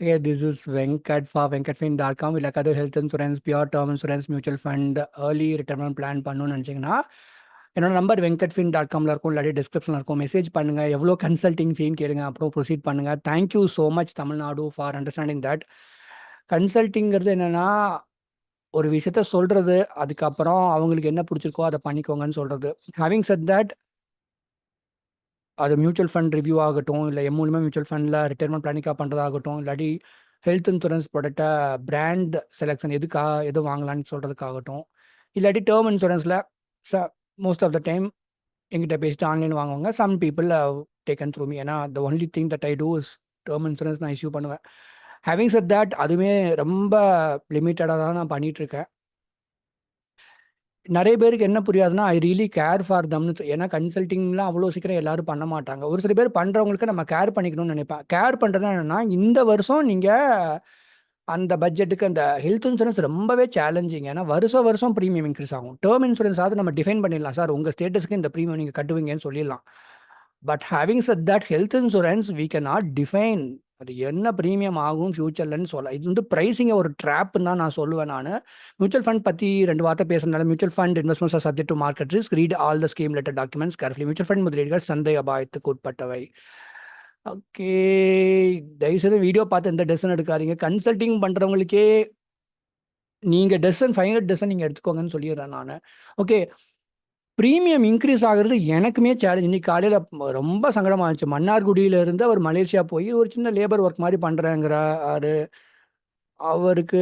Yeah, this is Venkat for venkatfin.com. இல்லை கதை health insurance, pure term insurance, mutual fund, early retirement plan பண்ணணும்னு நினச்சிங்கன்னா என்னோட number venkatfin.comல இருக்கும், இல்லாட்டி டிஸ்கிரிப்ஷனில் இருக்கும். மெசேஜ் பண்ணுங்கள், எவ்வளோ கன்சல்டிங் ஃபீன்னு கேளுங்க, அப்புறம் ப்ரொசீட் பண்ணுங்கள். Thank you so much Tamil Nadu for understanding that. கன்சல்டிங்கிறது என்னென்னா ஒரு விஷயத்த சொல்கிறது, அதுக்கப்புறம் அவங்களுக்கு என்ன பிடிச்சிருக்கோ அதை பண்ணிக்கோங்கன்னு சொல்கிறது. ஹேவிங் செட் தட், அது மியூச்சுவல் ஃபண்ட் ரிவ்யூ ஆகட்டும், இல்லை மூலியமா மியூச்சுவல் ஃபண்டில் ரிட்டைர்மெண்ட் பிளானிங்காக பண்ணுறதாகட்டும், இல்லாட்டி ஹெல்த் இன்சூரன்ஸ் ப்ராடக்ட்டை பிராண்ட் செலெக்ஷன் எது வாங்கலான்னு சொல்கிறதுக்காகட்டும், இல்லாட்டி டேர்ம் இன்சூரன்ஸில் மோஸ்ட் ஆஃப் த டைம் எங்கிட்ட பேசிட்டு ஆன்லைன் வாங்குவாங்க. Some people taken through me. ஏன்னா the only thing that I do is term insurance நான் இஷ்யூ பண்ணுவேன். ஹேவிங் செட் தட், அதுவுமே ரொம்ப லிமிட்டடாக தான் நான் பண்ணிகிட்ருக்கேன். நிறைய பேருக்கு என்ன புரியாதுன்னா, ஐ ரியலி கேர் ஃபார் தம்னு. ஏன்னா கன்சல்டிங்லாம் அவ்வளோ சீக்கிரம் எல்லாரும் பண்ண மாட்டாங்க. ஒரு சில பேர் பண்ணுறவங்களுக்கு நம்ம கேர் பண்ணிக்கணும்னு நினைப்பேன். கேர் பண்ணுறது என்னென்னா, இந்த வருஷம் நீங்கள் அந்த பட்ஜெட்டுக்கு அந்த ஹெல்த் இன்சூரன்ஸ் ரொம்பவே சேலஞ்சிங். ஏன்னா வருஷம் வருஷம் ப்ரீமியம் இன்க்ரீஸ் ஆகும். டேர்ம் இன்சூரன்ஸாவது நம்ம டிஃபைன் பண்ணிடலாம், சார் உங்கள் ஸ்டேட்டஸ்க்கு இந்த ப்ரீமியம் நீங்கள் கட்டுவீங்கன்னு சொல்லிடலாம். But having said that, health insurance we can not define அது என்ன ப்ரீமியம் ஆகும் ஃபியூச்சர்லன்னு சொல்ல. இது வந்து ப்ரைஸிங்கை ஒரு ட்ராப்னு தான் நான் சொல்லுவேன். நான் மியூச்சுவல் ஃபண்ட் பற்றி 2 வார்த்தை பேசுறதுனால, mutual fund investments R subject to market risk, read all the scheme letter documents carefully. Mutual fund முதலீடுகள் சந்தை அபாயத்துக்கு உட்பட்டவை. ஓகே, தயவுசெய்து வீடியோ பார்த்து எந்த டெசிஷன் எடுக்காதீங்க. கன்சல்டிங் பண்ணுறவங்களுக்கே நீங்கள் ஃபைனல் டெசிஷன் நீங்கள் எடுத்துக்கோங்கன்னு சொல்லிடுறேன் நான். ஓகே, ப்ரீமியம் இன்க்ரீஸ் ஆகிறது எனக்குமே சேலஞ்ச். இன்னைக்கு காலையில் ரொம்ப சங்கடமாக இருந்துச்சு. மன்னார்குடியிலேருந்து அவர் மலேசியா போய் ஒரு சின்ன லேபர் ஒர்க் மாதிரி பண்ணுறேங்கிறாரு. அவருக்கு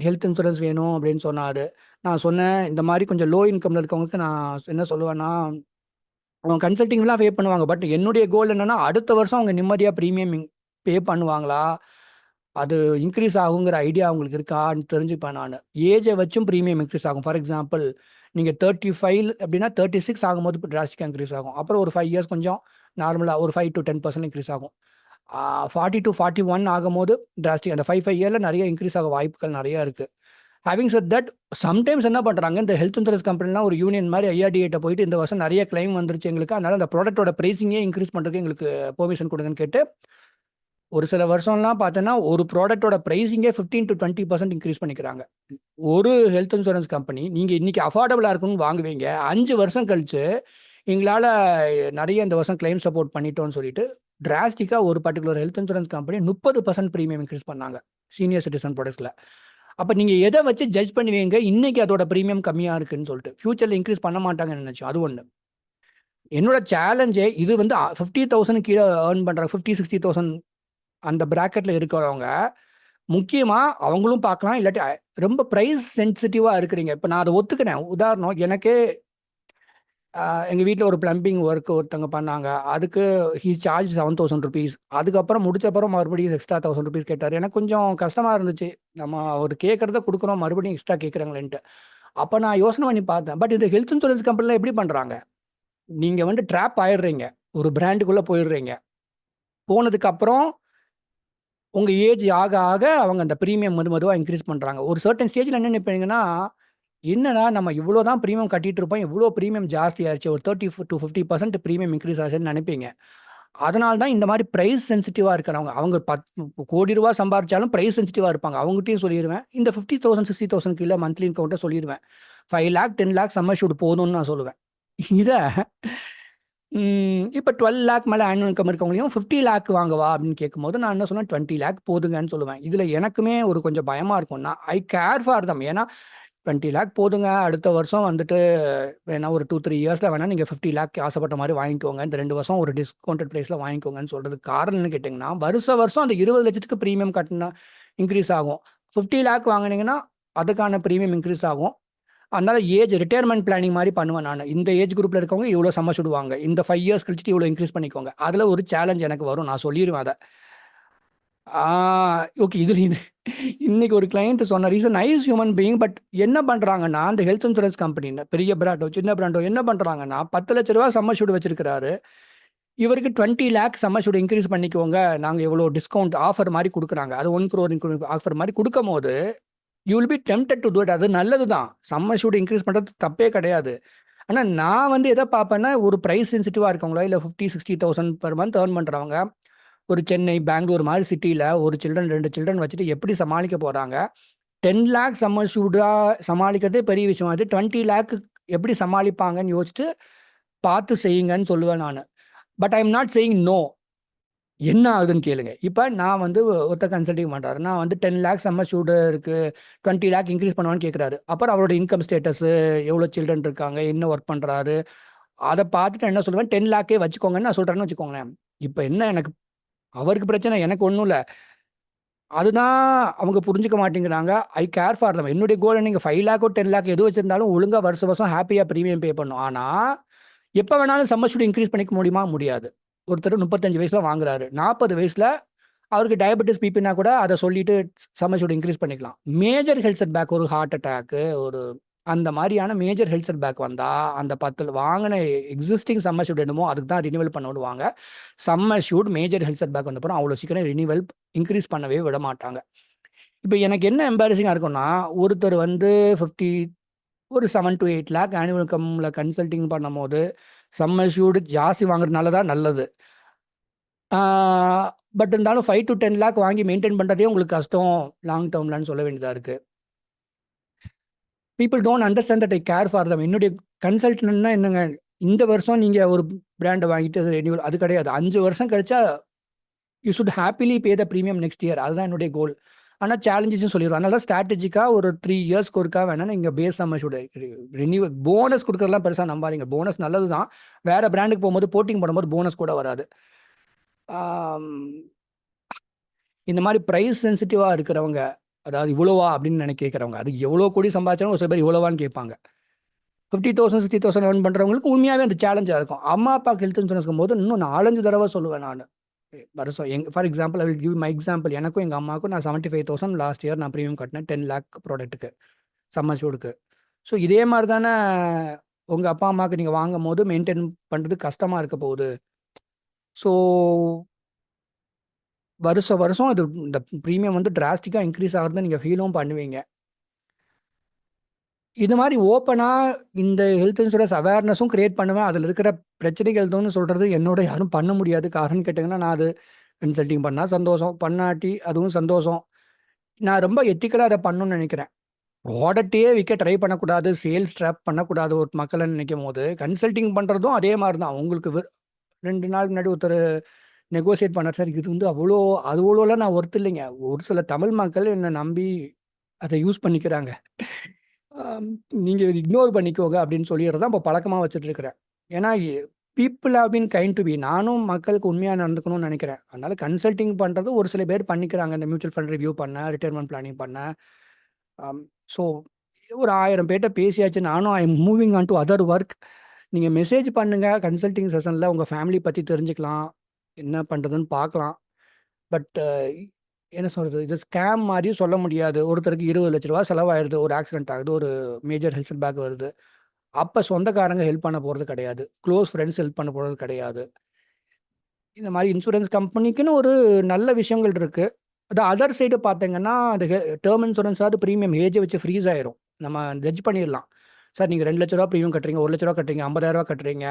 ஹெல்த் இன்சூரன்ஸ் வேணும் அப்படின்னு சொன்னார். நான் சொன்னேன், இந்த மாதிரி கொஞ்சம் லோ இன்கமில் இருக்கவங்களுக்கு நான் என்ன சொல்லுவேன்னா, அவங்க கன்சல்டிங்லாம் பே பண்ணுவாங்க. பட் என்னுடைய கோல் என்னென்னா, அடுத்த வருஷம் அவங்க நிம்மதியாக ப்ரீமியம் பே பண்ணுவாங்களா, அது இன்க்ரீஸ் ஆகுங்கிற ஐடியா அவங்களுக்கு இருக்கான்னு தெரிஞ்சுப்பேன் நான். ஏஜை வச்சும் ப்ரீமியம் இன்க்ரீஸ் ஆகும். ஃபார் எக்ஸாம்பிள், நீங்கள் 35 அப்படின்னா 36 ஆகும்போது இப்போ டிராஸ்டிக்காக இன்க்ரீஸ் ஆகும். அப்புறம் ஒரு 5 இயர்ஸ் கொஞ்சம் நார்மலாக ஒரு 5 to 10% இன்க்ரீஸ் ஆகும். 40 to 41 ஆகும்போது டிராஸ்டிக் அந்த 5 இயரில் நிறைய இன்க்ரீஸ் ஆக வாய்ப்புகள் நிறையா இருக்குது. ஹேவிங் செட் தட், சம்டைம்ஸ் என்ன பண்ணுறாங்க, இந்த ஹெல்த் இன்சூரன்ஸ் கம்பெனிலாம் ஒரு யூனியன் மாதிரி ஐஆர்டிஏட்ட போயிட்டு இந்த வருஷம் நிறைய கிளைம் வந்துருச்சு எங்களுக்கு, அதனால் அந்த ப்ராடக்ட்டோட ப்ரைஸிங்கே இன்க்ரீஸ் பண்ணுறதுக்கு எங்களுக்கு பெர்மிஷன் கொடுங்கன்னு கேட்டு ஒரு சில வருஷம்லாம் பார்த்தோன்னா ஒரு ப்ராடக்ட்டோட ப்ரைஸிங்கே 15 to 20% இன்க்ரீஸ் பண்ணிக்கிறாங்க. ஒரு ஹெல்த் இன்சூரன்ஸ் கம்பெனி நீங்கள் இன்றைக்கி அஃபோர்டபுளாக இருக்குன்னு வாங்குவீங்க, 5 வருஷம் கழிச்சு எங்களால் நிறைய இந்த வருஷம் கிளைம் சப்போர்ட் பண்ணிட்டோன்னு சொல்லிட்டு டிராஸ்டிக்காக ஒரு particular health insurance company 30% premium increase பண்ணாங்க சீனியர் சிட்டிசன் ப்ராடக்ட்ஸில். அப்போ நீங்கள் எதை வச்சு ஜட்ஜ் பண்ணுவீங்க இன்றைக்கி அதோட ப்ரீமியம் கம்மியாக இருக்குன்னு சொல்லிட்டு? ஃபியூச்சரில் இன்க்ரீஸ் பண்ண மாட்டாங்கன்னு நினச்சோம். அது ஒன்று. என்னோட சேலஞ்சே இது வந்து 50,000 கீழே ஏர்ன் பண்ணுறாங்க, 50-60,000 அந்த ப்ராக்கெட்டில் இருக்கிறவங்க முக்கியமாக அவங்களும் பார்க்கலாம். இல்லாட்டி ரொம்ப ப்ரைஸ் சென்சிட்டிவாக இருக்கிறீங்க. இப்போ நான் அதை ஒத்துக்கிறேன். உதாரணம், எனக்கே எங்கள் வீட்டில் ஒரு ப்ளம்பிங் ஒர்க் ஒருத்தவங்க பண்ணாங்க. அதுக்கு ஹீ சார்ஜ் 7,000 ருபீஸ். அதுக்கப்புறம் முடிச்சப்பறம் மறுபடியும் எக்ஸ்ட்ரா 1,000 ருபீஸ் கேட்டார். எனக்கு கொஞ்சம் கஷ்டமாக இருந்துச்சு. நம்ம ஒரு கேட்குறத கொடுக்குறோம், மறுபடியும் எக்ஸ்ட்ரா கேட்குறாங்களேன்ட்டு. அப்போ நான் யோசனை பண்ணி பார்த்தேன். பட் இந்த ஹெல்த் இன்சூரன்ஸ் கம்பெனிலாம் எப்படி பண்ணுறாங்க, நீங்கள் வந்து ட்ராப் ஆயிடுறீங்க, ஒரு பிராண்டுக்குள்ளே போயிடுறீங்க. போனதுக்கப்புறம் உங்கள் ஏஜ் ஆக ஆக அவங்க அந்த ப்ரீமியம் மெதுவாக இன்க்ரீஸ் பண்ணுறாங்க. ஒரு சர்டன் ஸ்டேஜில் என்ன நினைப்பீங்கன்னா, என்னடா நம்ம இவ்வளோ தான் ப்ரீமியம் கட்டிகிட்டு இருப்போம், இவ்வளோ ப்ரீமியம் ஜாஸ்தி ஆயிடுச்சு, ஒரு 30 to 50% ப்ரீமியம் இன்க்ரீஸ் ஆச்சுன்னு நினைப்பீங்க. அதனால தான் இந்த மாதிரி ப்ரைஸ் சென்சிட்டிவாக இருக்கிறவங்க, அவங்க 10 கோடி ரூபா சம்பாதிச்சாலும் ப்ரைஸ் சென்சிட்டிவாக இருப்பாங்க. அவங்ககிட்டையும் சொல்லிடுவேன், இந்த 50,000 60,000 கீழே மந்த்லி இன்கம்கிட்ட சொல்லிடுவேன். 5 lakh 10 lakh சம்மர் ஷூட் போதும்னு நான் சொல்லுவேன். இதை இப்போ 12 lakh மேலே ஆனுவல் இன்கம் இருக்கவங்களையும் 50 lakh வாங்கவா அப்படின்னு கேட்கும்போது நான் என்ன சொன்னேன், 20 lakh போதுங்கன்னு சொல்லுவேன். இதில் எனக்குமே ஒரு கொஞ்சம் பயமாக இருக்கும்னா, ஐ கேர் ஃபார் தம். ஏன்னா 20 lakh போதுங்க, அடுத்த வருஷம் வந்துட்டு வேணா ஒரு 2-3 இயர்ஸில் வேணால் நீங்கள் 50 lakh ஆசைப்பட்ட மாதிரி வாங்கிக்கோங்க, இந்த 2 வருஷம் ஒரு டிஸ்கவுண்டட் ப்ரைஸில் வாங்கிக்கோங்கன்னு சொல்கிறது காரணம் என்ன கேட்டிங்கன்னா, வருஷம் அந்த 20 லட்சத்துக்கு ப்ரீமியம் கட்டினா இன்க்ரீஸ் ஆகும். 50 lakh வாங்கினீங்கன்னா அதுக்கான ப்ரீமியம் இன்க்ரீஸ் ஆகும். அதனால் ஏஜ் ரிட்டையர்மெண்ட் பிளானிங் மாதிரி பண்ணுவேன் நான். இந்த ஏஜ் குரூப்பில் இருக்கவங்க இவ்வளோ சம்மர் சுடுவாங்க, இந்த 5 இயர்ஸ் கழிச்சுட்டு இவ்வளோ இன்க்ரீஸ் பண்ணிக்கோங்க. அதில் ஒரு சேலஞ்ச் எனக்கு வரும், நான் சொல்லிடுவேன் அதை. ஓகே, இது இன்னைக்கு ஒரு கிளைண்ட் சொன்ன reason, nice human being. But என்ன பண்ணுறாங்கன்னா, அந்த ஹெல்த் இன்சூரன்ஸ் கம்பெனி பெரிய பிராண்டோ சின்ன பிராண்டோ என்ன பண்ணுறாங்கன்னா, 10 லட்ச ரூபா சம்மர் ஷூட் வச்சிருக்கிறாரு, இவருக்கு 20 lakh சம்மர் ஷூட் இன்க்ரீஸ் பண்ணிக்கோங்க, நாங்கள் எவ்வளோ டிஸ்கவுண்ட் ஆஃபர் மாதிரி கொடுக்குறாங்க. அது 1 crore ஆஃபர் மாதிரி கொடுக்கும் போது you will be tempted to do it. அது நல்லது தான், சம்மர் ஷூட் இன்க்ரீஸ் பண்ணுறது தப்பே கிடையாது. ஆனால் நான் வந்து எதை பார்ப்பேன்னா, ஒரு ப்ரைஸ் சென்சிட்டிவாக இருக்கவங்களோ இல்லை 50-60,000 per month ஏர்ன் பண்ணுறவங்க ஒரு சென்னை, பெங்களூர் மாதிரி சிட்டியில் ஒரு சில்ட்ரன் 2 சில்ட்ரன் வச்சுட்டு எப்படி சமாளிக்க போகிறாங்க? 10 லேக் சம்மர் ஷூட்டாக சமாளிக்கிறதே பெரிய விஷயம். அது 20 லேக்கு எப்படி சமாளிப்பாங்கன்னு யோசிச்சுட்டு பார்த்து செய்யுங்கன்னு சொல்லுவேன் நான். But I am not saying no. என்ன ஆகுதுன்னு கேளுங்க. இப்போ நான் வந்து ஒருத்தர் கன்சல்டிங் பண்ணுறாரு. நான் வந்து 10 லேக் சம்மர் ஷூட்டு இருக்குது, 20 லேக் இன்க்ரீஸ் பண்ணுவான்னு கேட்குறாரு. அப்புறம் அவரோட இன்கம் ஸ்டேட்டஸு, எவ்வளோ சில்ட்ரன் இருக்காங்க, என்ன ஒர்க் பண்ணுறாரு, அதை பார்த்துட்டு என்ன சொல்லுவேன், 10 லேக்கே வச்சுக்கோங்கன்னு நான் சொல்கிறேன்னு வச்சுக்கோங்களேன். இப்போ என்ன எனக்கு அவருக்கு பிரச்சனை, எனக்கு ஒன்றும் இல்லை. அதுதான் அவங்க புரிஞ்சுக்க மாட்டேங்கிறாங்க. ஐ கேர் ஃபார் தம். என்னுடைய கோல் நீங்கள் 5 லேக்கோ 10 லேக் எது வச்சிருந்தாலும் ஒழுங்காக வருஷம் ஹாப்பியாக ப்ரீமியம் பே பண்ணும். ஆனால் எப்போ வேணாலும் சம்மர் ஷூட் இன்க்ரீஸ் பண்ணிக்க முடியுமா? முடியாது. ஒருத்தர் 35 வயசில் வாங்குறாரு, 40 வயசில் அவருக்கு டயபெட்டிஸ் பிபினா கூட அதை சொல்லிட்டு சம்மர் ஷூட் இன்க்ரீஸ் பண்ணிக்கலாம். மேஜர் ஹெல்த் செட் பேக், ஒரு ஹார்ட் அட்டாக்கு, ஒரு அந்த மாதிரியான மேஜர் ஹெல்த் செட் பேக் வந்தால் அந்த 10 வாங்கின எக்ஸிஸ்டிங் சம்மர் ஷூட் என்னமோ அதுக்கு தான் ரினிவல் பண்ண விடுவாங்க. Sum assured major health setback வந்தப்பறம் அவ்வளோ சீக்கிரம் ரினிவல் இன்க்ரீஸ் பண்ணவே விட மாட்டாங்க. இப்போ எனக்கு என்ன எம்பாரசிங்காக இருக்கும்னா, ஒருத்தர் வந்து 50 ஒரு 7 to 8 லேக் ஆனுவல் இன்கம்ல கன்சல்டிங் பண்ணும் போது சம்மர் ஷூட் ஜாஸ்தி வாங்குறதுனால தான் நல்லது. பட் இருந்தாலும் 5 to 10 லேக் வாங்கி மெயின்டைன் பண்ணுறதே உங்களுக்கு கஷ்டம் லாங் டேர்ம்லன்னு சொல்ல வேண்டியதாக இருக்குது. People don't understand that I care for them. என்னுடைய கன்சல்டன்ட்னா என்னங்க, இந்த வருஷம் நீங்கள் ஒரு பிராண்டை வாங்கிட்டு அது ரெனியூவல், அது கிடையாது. 5 வருஷம் கழிச்சா you should happily pay the premium next year. அதுதான் என்னுடைய கோல். ஆனால் சேலஞ்சஸ்ன்னு சொல்லிடுவோம். அதனால ஸ்ட்ராட்டஜிக்காக ஒரு 3 இயர்ஸ்க்கு ஒருக்கா வேணா நீங்கள் base sum assured renewal bonus கொடுக்குறதுலாம் பெருசாக நம்பாதீங்க. போனஸ் நல்லது தான். வேறு பிராண்டுக்கு போகும்போது போட்டிங் பண்ணும்போது போனஸ் கூட வராது. இந்த மாதிரி ப்ரைஸ் சென்சிட்டிவாக இருக்கிறவங்க, அதாவது இவ்வளோவா அப்படின்னு கேட்குறவங்க, அது எவ்வளோ கோடி சம்பாதிச்சாலும் ஒரு சில பேர் இவ்வளோவான்னு கேட்பாங்க. 50,000 60,000 earn பண்ணுறவங்களுக்கு உண்மையாகவே அந்த சேலஞ்சாக இருக்கும். அம்மா அப்பாவுக்கு ஹெல்த் இன்சூரன்ஸ் போது இன்னும் 4-5 தடவை சொல்லுவேன் நான். வருஷம் for example I will give my example. எனக்கும் எங்கள் அம்மாவுக்கும் நான் 75,000 லாஸ்ட் இயர் நான் ப்ரீமியம் கட்டினேன் 10 லேக் ப்ராடக்ட்டுக்கு, சம்மர் ஷூட்டுக்கு. ஸோ இதே மாதிரி தானே உங்கள் அப்பா அம்மாவுக்கு நீங்கள் வாங்கும் போது மெயின்டைன் பண்ணுறது கஷ்டமாக இருக்க போகுது. ஸோ வருஷம் இது இந்த ப்ரீமியம் வந்து டிராஸ்டிக்காக இன்க்ரீஸ் ஆகிறத நீங்கள் ஃபீலும் பண்ணுவீங்க. இது மாதிரி ஓப்பனாக இந்த ஹெல்த் இன்சூரன்ஸ் அவேர்னஸும் கிரியேட் பண்ணுவேன். அதில் இருக்கிற பிரச்சனைகள் எதுன்னு சொல்கிறது என்னோட யாரும் பண்ண முடியாது. காரணம் கேட்டிங்கன்னா, நான் அது கன்சல்டிங் பண்ணால் சந்தோஷம், பண்ணாட்டி அதுவும் சந்தோஷம். நான் ரொம்ப எத்திக்கலாக அதை பண்ணணும்னு நினைக்கிறேன். ப்ராடக்டையே விற்க ட்ரை பண்ணக்கூடாது, சேல்ஸ் ட்ராப் பண்ணக்கூடாது ஒரு மக்களை நினைக்கும் போது, கன்சல்டிங் பண்ணுறதும் அதே மாதிரி தான். உங்களுக்கு 2 நாளுக்கு முன்னாடி ஒருத்தர் நெகோசியேட் பண்ணார், சார் இது வந்து அது அவ்வளோலாம் நான் ஒர்த்து இல்லைங்க. ஒரு சில தமிழ் மக்கள் என்னை நம்பி அதை யூஸ் பண்ணிக்கிறாங்க, நீங்கள் இக்னோர் பண்ணிக்கோங்க அப்படின்னு சொல்லிடுறதான் இப்போ பழக்கமாக வச்சுட்டு இருக்கிறேன். ஏன்னா people have been kind to be. நானும் மக்களுக்கு உண்மையாக நடந்துக்கணும்னு நினைக்கிறேன். அதனால கன்சல்டிங் பண்ணுறது ஒரு சில பேர் பண்ணிக்கிறாங்க. இந்த மியூச்சுவல் ஃபண்ட் ரிவ்யூ பண்ண, ரிட்டையர்மெண்ட் பிளானிங் பண்ண. ஸோ ஒரு 1000 பேர்கிட்ட பேசியாச்சு. நானும் I am moving on to other work. நீங்கள் மெசேஜ் பண்ணுங்கள் கன்சல்டிங் செஷனில், உங்கள் ஃபேமிலி பற்றி தெரிஞ்சுக்கலாம், என்ன பண்ணுறதுன்னு பார்க்கலாம். பட் என்ன சொல்கிறது, இது ஸ்கேம் மாதிரியும் சொல்ல முடியாது. ஒருத்தருக்கு 20 லட்ச ரூபா செலவாயிடுது, ஒரு ஆக்சிடென்ட் ஆகுது, ஒரு மேஜர் ஹெல்த் பேக் வருது. அப்போ சொந்தக்காரங்க ஹெல்ப் பண்ண போகிறது கிடையாது, க்ளோஸ் ஃப்ரெண்ட்ஸ் ஹெல்ப் பண்ண போகிறது கிடையாது. இந்த மாதிரி இன்சூரன்ஸ் கம்பெனிக்குன்னு ஒரு நல்ல விஷயங்கள் இருக்குது. அது அதர் சைடு பார்த்தீங்கன்னா, அது டேர்ம் இன்சூரன்ஸாவது ப்ரீமியம் ஏஜை வச்சு ஃப்ரீஸ் ஆயிரும். நம்ம ஜட்ஜ் பண்ணிடலாம். சார் நீங்கள் 2 லட்ச ரூபா ப்ரீமியம் கட்டுறீங்க, 1 லட்ச ரூபா கட்டுறீங்க, 50,000 கட்டுறீங்க,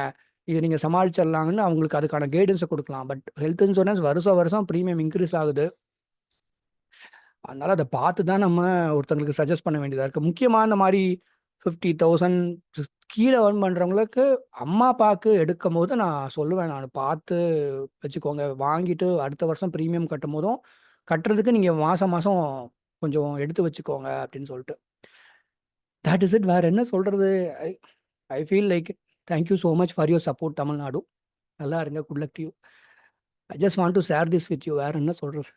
இது நீங்கள் சமாளிச்சிடலாங்கன்னு அவங்களுக்கு அதுக்கான கைடன்ஸை கொடுக்கலாம். பட் ஹெல்த் இன்சூரன்ஸ் வருஷம் ப்ரீமியம் இன்க்ரீஸ் ஆகுது. அதனால் அதை பார்த்து தான் நம்ம ஒருத்தங்களுக்கு சஜஸ்ட் பண்ண வேண்டியதாக இருக்குது. முக்கியமாக இந்த மாதிரி 50,000 கீழே ஏர்ன் பண்ணுறவங்களுக்கு அம்மா அப்பாவுக்கு எடுக்கும் போது நான் சொல்லுவேன், நான் பார்த்து வச்சுக்கோங்க. வாங்கிட்டு அடுத்த வருஷம் ப்ரீமியம் கட்டும் போதும் கட்டுறதுக்கு நீங்கள் மாதம் கொஞ்சம் எடுத்து வச்சுக்கோங்க அப்படின்னு சொல்லிட்டு. That is it. வேறு என்ன சொல்கிறது? I I feel like thank you so much for your support Tamil Nadu. நல்லா இருங்க. Good luck to you. I just want to share this with you. வேறு என்ன சொல்கிறது?